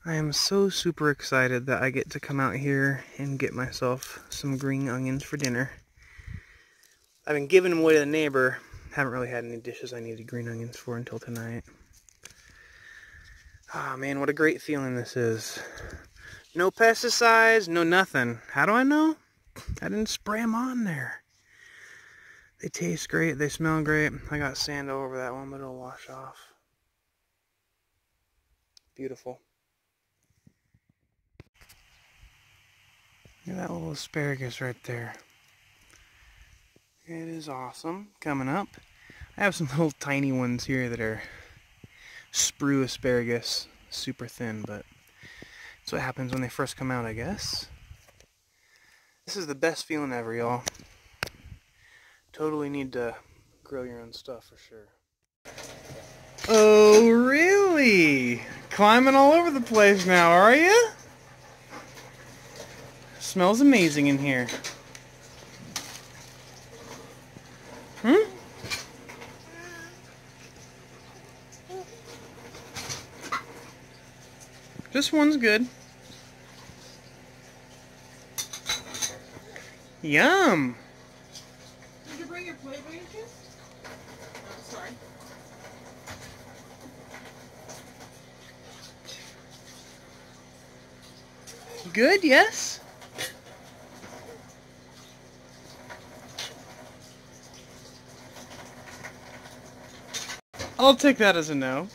I am so super excited that I get to come out here and get myself some green onions for dinner. I've been giving them away to the neighbor. Haven't really had any dishes I needed green onions for until tonight. Ah, man, what a great feeling this is. No pesticides, no nothing. How do I know? I didn't spray them on there. They taste great, they smell great. I got sand all over that one, but it'll wash off. Beautiful. Look at that little asparagus right there. It is awesome. Coming up. I have some little tiny ones here that are sprue asparagus. Super thin, but that's what happens when they first come out, I guess. This is the best feeling ever, y'all. Totally need to grow your own stuff for sure. Oh, really? Climbing all over the place now, are you? Smells amazing in here. Just one's good. Yum! Did you bring your plate, by any chance? Oh, sorry. Good, yes? I'll take that as a no.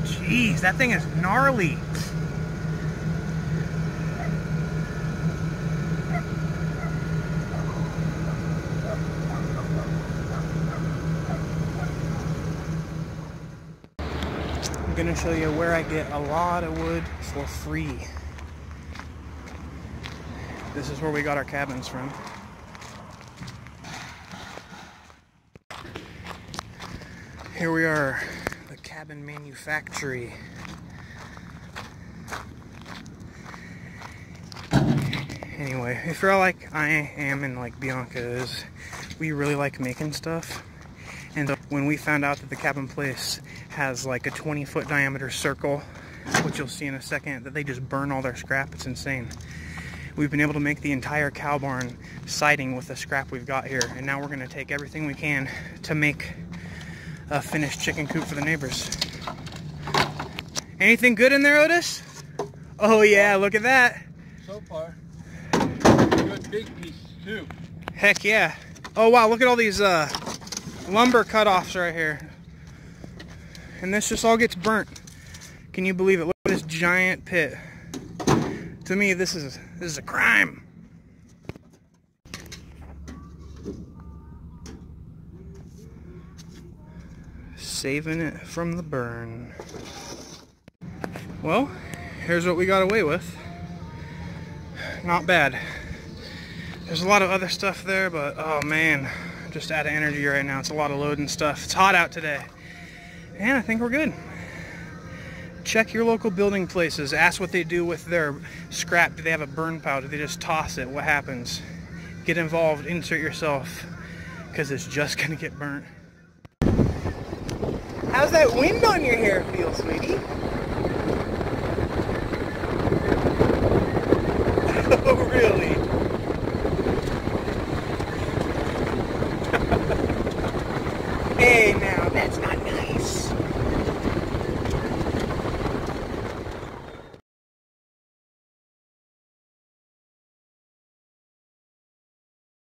Jeez, that thing is gnarly. I'm gonna show you where I get a lot of wood for free. This is where we got our cabins from. Here we are, the cabin manufactory. Anyway, if you're like I am and like Bianca is, we really like making stuff. And so when we found out that the cabin place has like a 20-foot diameter circle, which you'll see in a second, that they just burn all their scrap, it's insane. We've been able to make the entire cow barn siding with the scrap we've got here, and now we're going to take everything we can to make a finished chicken coop for the neighbors. Anything good in there, Otis? Oh yeah, look at that. So far. Good big pieces too. Heck yeah. Oh wow, look at all these lumber cutoffs right here. And this just all gets burnt. Can you believe it? Look at this giant pit. To me, this is a crime. Saving it from the burn. Well, here's what we got away with. Not bad. There's a lot of other stuff there, but oh man, I'm just out of energy right now. It's a lot of load and stuff. It's hot out today. And I think we're good. Check your local building places. Ask what they do with their scrap. Do they have a burn pile? Do they just toss it? What happens? Get involved. Insert yourself. Because it's just going to get burnt. How's that wind on your hair feel, sweetie?